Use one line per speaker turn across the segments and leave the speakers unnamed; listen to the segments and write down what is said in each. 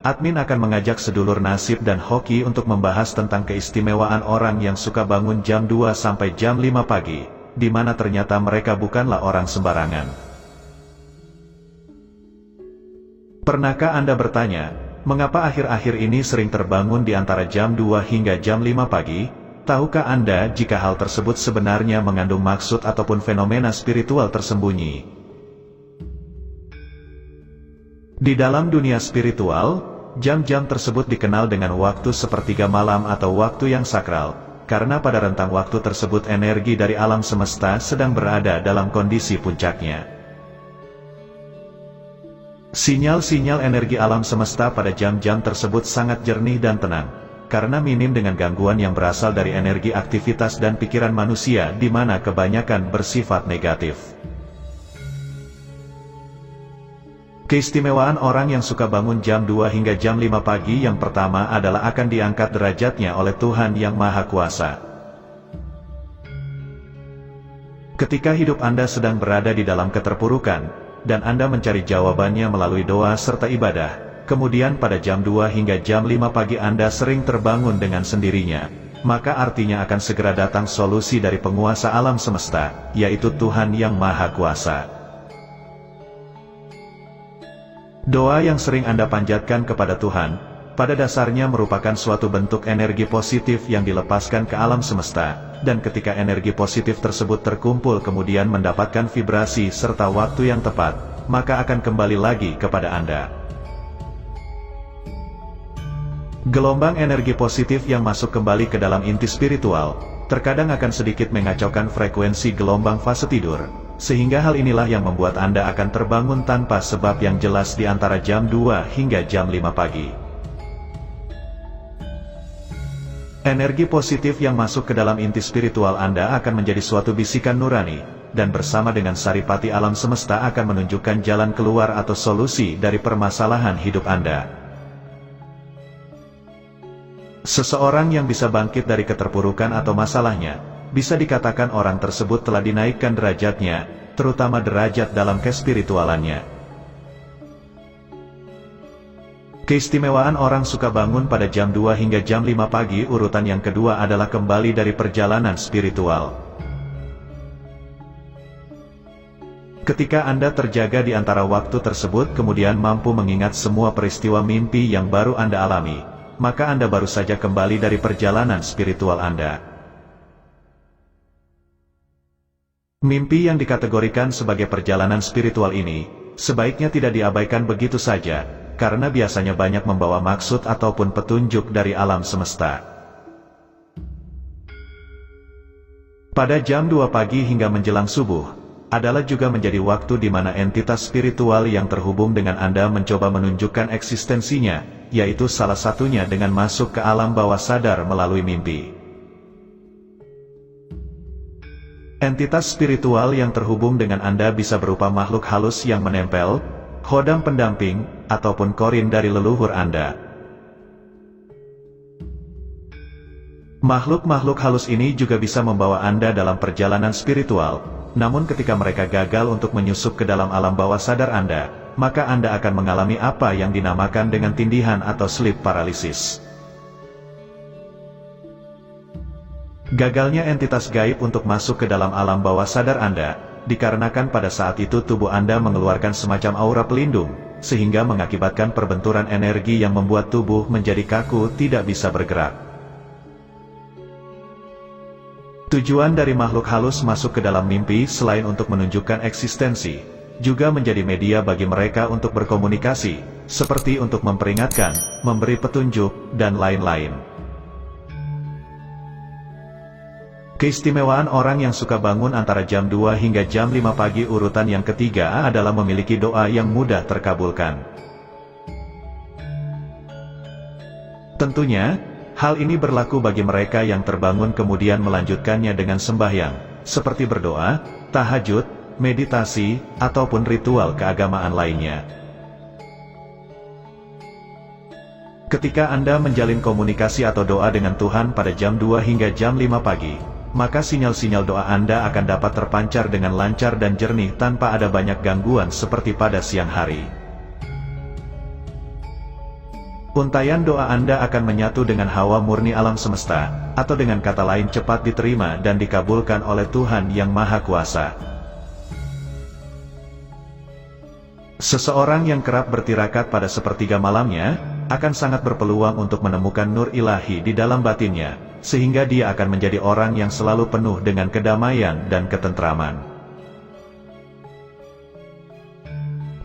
admin akan mengajak sedulur nasib dan hoki untuk membahas tentang keistimewaan orang yang suka bangun jam 2 sampai jam 5 pagi, di mana ternyata mereka bukanlah orang sembarangan. Pernahkah Anda bertanya, mengapa akhir-akhir ini sering terbangun di antara jam 2 hingga jam 5 pagi? Tahukah Anda jika hal tersebut sebenarnya mengandung maksud ataupun fenomena spiritual tersembunyi? Di dalam dunia spiritual, jam-jam tersebut dikenal dengan waktu sepertiga malam atau waktu yang sakral, karena pada rentang waktu tersebut energi dari alam semesta sedang berada dalam kondisi puncaknya. Sinyal-sinyal energi alam semesta pada jam-jam tersebut sangat jernih dan tenang, karena minim dengan gangguan yang berasal dari energi aktivitas dan pikiran manusia di mana kebanyakan bersifat negatif. Keistimewaan orang yang suka bangun jam 2 hingga jam 5 pagi yang pertama adalah akan diangkat derajatnya oleh Tuhan Yang Maha Kuasa. Ketika hidup Anda sedang berada di dalam keterpurukan, dan Anda mencari jawabannya melalui doa serta ibadah, kemudian pada jam 2 hingga jam 5 pagi Anda sering terbangun dengan sendirinya, maka artinya akan segera datang solusi dari penguasa alam semesta, yaitu Tuhan Yang Maha Kuasa. Doa yang sering Anda panjatkan kepada Tuhan, pada dasarnya merupakan suatu bentuk energi positif yang dilepaskan ke alam semesta, dan ketika energi positif tersebut terkumpul kemudian mendapatkan vibrasi serta waktu yang tepat, maka akan kembali lagi kepada Anda. Gelombang energi positif yang masuk kembali ke dalam inti spiritual, terkadang akan sedikit mengacaukan frekuensi gelombang fase tidur, sehingga hal inilah yang membuat Anda akan terbangun tanpa sebab yang jelas di antara jam 2 hingga jam 5 pagi. Energi positif yang masuk ke dalam inti spiritual Anda akan menjadi suatu bisikan nurani, dan bersama dengan saripati alam semesta akan menunjukkan jalan keluar atau solusi dari permasalahan hidup Anda. Seseorang yang bisa bangkit dari keterpurukan atau masalahnya, bisa dikatakan orang tersebut telah dinaikkan derajatnya, terutama derajat dalam kespiritualannya. Keistimewaan orang suka bangun pada jam 2 hingga jam 5 pagi urutan yang kedua adalah kembali dari perjalanan spiritual. Ketika Anda terjaga di antara waktu tersebut kemudian mampu mengingat semua peristiwa mimpi yang baru Anda alami, maka Anda baru saja kembali dari perjalanan spiritual Anda. Mimpi yang dikategorikan sebagai perjalanan spiritual ini, sebaiknya tidak diabaikan begitu saja, karena biasanya banyak membawa maksud ataupun petunjuk dari alam semesta. Pada jam 2 pagi hingga menjelang subuh, adalah juga menjadi waktu di mana entitas spiritual yang terhubung dengan Anda mencoba menunjukkan eksistensinya, yaitu salah satunya dengan masuk ke alam bawah sadar melalui mimpi. Entitas spiritual yang terhubung dengan Anda bisa berupa makhluk halus yang menempel, khodam pendamping, ataupun korin dari leluhur Anda. Makhluk-makhluk halus ini juga bisa membawa Anda dalam perjalanan spiritual, namun ketika mereka gagal untuk menyusup ke dalam alam bawah sadar Anda, maka Anda akan mengalami apa yang dinamakan dengan tindihan atau sleep paralysis. Gagalnya entitas gaib untuk masuk ke dalam alam bawah sadar Anda, dikarenakan pada saat itu tubuh Anda mengeluarkan semacam aura pelindung, sehingga mengakibatkan perbenturan energi yang membuat tubuh menjadi kaku tidak bisa bergerak. Tujuan dari makhluk halus masuk ke dalam mimpi selain untuk menunjukkan eksistensi, juga menjadi media bagi mereka untuk berkomunikasi, seperti untuk memperingatkan, memberi petunjuk, dan lain-lain. Keistimewaan orang yang suka bangun antara jam 2 hingga jam 5 pagi urutan yang ketiga adalah memiliki doa yang mudah terkabulkan. Tentunya, hal ini berlaku bagi mereka yang terbangun kemudian melanjutkannya dengan sembahyang, seperti berdoa, tahajud, meditasi, ataupun ritual keagamaan lainnya. Ketika Anda menjalin komunikasi atau doa dengan Tuhan pada jam 2 hingga jam 5 pagi, maka sinyal-sinyal doa Anda akan dapat terpancar dengan lancar dan jernih tanpa ada banyak gangguan seperti pada siang hari. Untaian doa Anda akan menyatu dengan hawa murni alam semesta, atau dengan kata lain cepat diterima dan dikabulkan oleh Tuhan Yang Maha Kuasa. Seseorang yang kerap bertirakat pada sepertiga malamnya, akan sangat berpeluang untuk menemukan nur ilahi di dalam batinnya, sehingga dia akan menjadi orang yang selalu penuh dengan kedamaian dan ketentraman.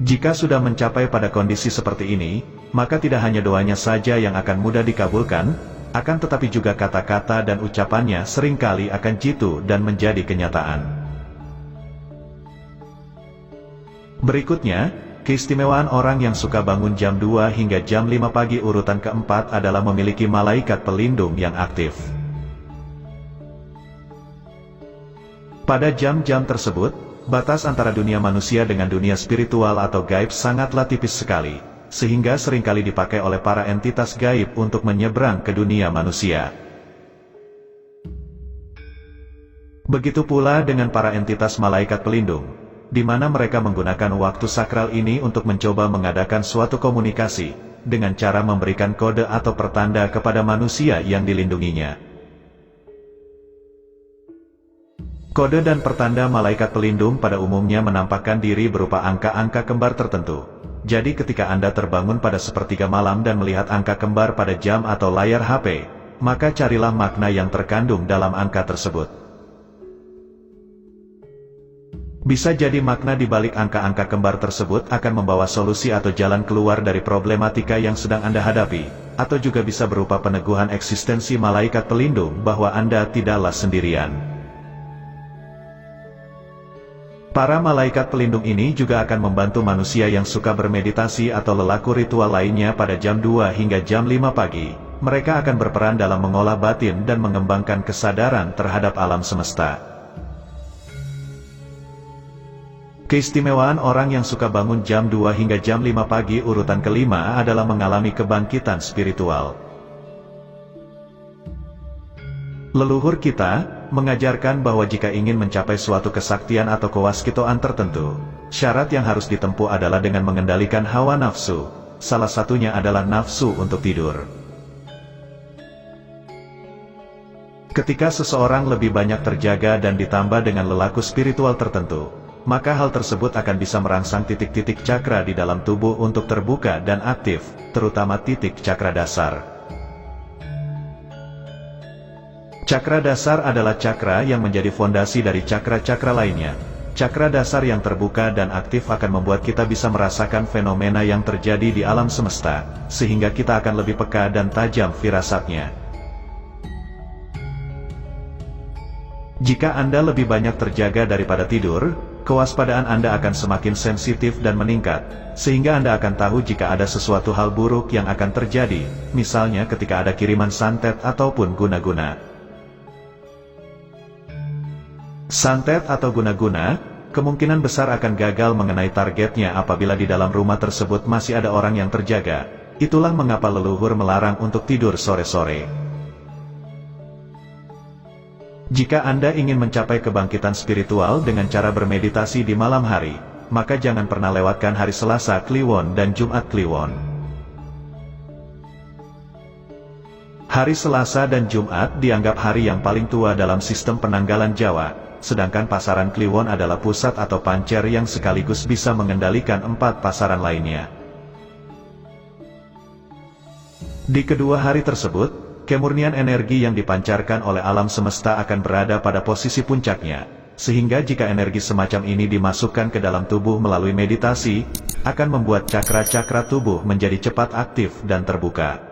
Jika sudah mencapai pada kondisi seperti ini, maka tidak hanya doanya saja yang akan mudah dikabulkan, akan tetapi juga kata-kata dan ucapannya seringkali akan jitu dan menjadi kenyataan. Berikutnya, keistimewaan orang yang suka bangun jam 2 hingga jam 5 pagi urutan keempat adalah memiliki malaikat pelindung yang aktif. Pada jam-jam tersebut, batas antara dunia manusia dengan dunia spiritual atau gaib sangatlah tipis sekali, sehingga seringkali dipakai oleh para entitas gaib untuk menyeberang ke dunia manusia. Begitu pula dengan para entitas malaikat pelindung, di mana mereka menggunakan waktu sakral ini untuk mencoba mengadakan suatu komunikasi, dengan cara memberikan kode atau pertanda kepada manusia yang dilindunginya. Kode dan pertanda malaikat pelindung pada umumnya menampakkan diri berupa angka-angka kembar tertentu. Jadi ketika Anda terbangun pada sepertiga malam dan melihat angka kembar pada jam atau layar HP, maka carilah makna yang terkandung dalam angka tersebut. Bisa jadi makna di balik angka-angka kembar tersebut akan membawa solusi atau jalan keluar dari problematika yang sedang Anda hadapi, atau juga bisa berupa peneguhan eksistensi malaikat pelindung bahwa Anda tidaklah sendirian. Para malaikat pelindung ini juga akan membantu manusia yang suka bermeditasi atau lelaku ritual lainnya pada jam 2 hingga jam 5 pagi. Mereka akan berperan dalam mengolah batin dan mengembangkan kesadaran terhadap alam semesta. Keistimewaan orang yang suka bangun jam 2 hingga jam 5 pagi urutan kelima adalah mengalami kebangkitan spiritual. Leluhur kita mengajarkan bahwa jika ingin mencapai suatu kesaktian atau kewaskitoan tertentu, syarat yang harus ditempuh adalah dengan mengendalikan hawa nafsu, salah satunya adalah nafsu untuk tidur. Ketika seseorang lebih banyak terjaga dan ditambah dengan lelaku spiritual tertentu, maka hal tersebut akan bisa merangsang titik-titik cakra di dalam tubuh untuk terbuka dan aktif, terutama titik cakra dasar. Cakra dasar adalah cakra yang menjadi fondasi dari cakra-cakra lainnya. Cakra dasar yang terbuka dan aktif akan membuat kita bisa merasakan fenomena yang terjadi di alam semesta, sehingga kita akan lebih peka dan tajam firasatnya. Jika Anda lebih banyak terjaga daripada tidur, kewaspadaan Anda akan semakin sensitif dan meningkat, sehingga Anda akan tahu jika ada sesuatu hal buruk yang akan terjadi, misalnya ketika ada kiriman santet ataupun guna-guna. Santet atau guna-guna, kemungkinan besar akan gagal mengenai targetnya apabila di dalam rumah tersebut masih ada orang yang terjaga. Itulah mengapa leluhur melarang untuk tidur sore-sore. Jika Anda ingin mencapai kebangkitan spiritual dengan cara bermeditasi di malam hari, maka jangan pernah lewatkan hari Selasa Kliwon dan Jumat Kliwon. Hari Selasa dan Jumat dianggap hari yang paling tua dalam sistem penanggalan Jawa, sedangkan pasaran Kliwon adalah pusat atau pancer yang sekaligus bisa mengendalikan 4 pasaran lainnya. Di kedua hari tersebut, kemurnian energi yang dipancarkan oleh alam semesta akan berada pada posisi puncaknya, sehingga jika energi semacam ini dimasukkan ke dalam tubuh melalui meditasi, akan membuat cakra-cakra tubuh menjadi cepat aktif dan terbuka.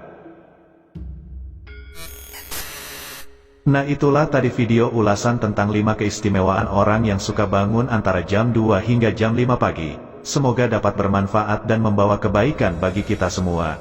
Nah, itulah tadi video ulasan tentang 5 keistimewaan orang yang suka bangun antara jam 2 hingga jam 5 pagi. Semoga dapat bermanfaat dan membawa kebaikan bagi kita semua.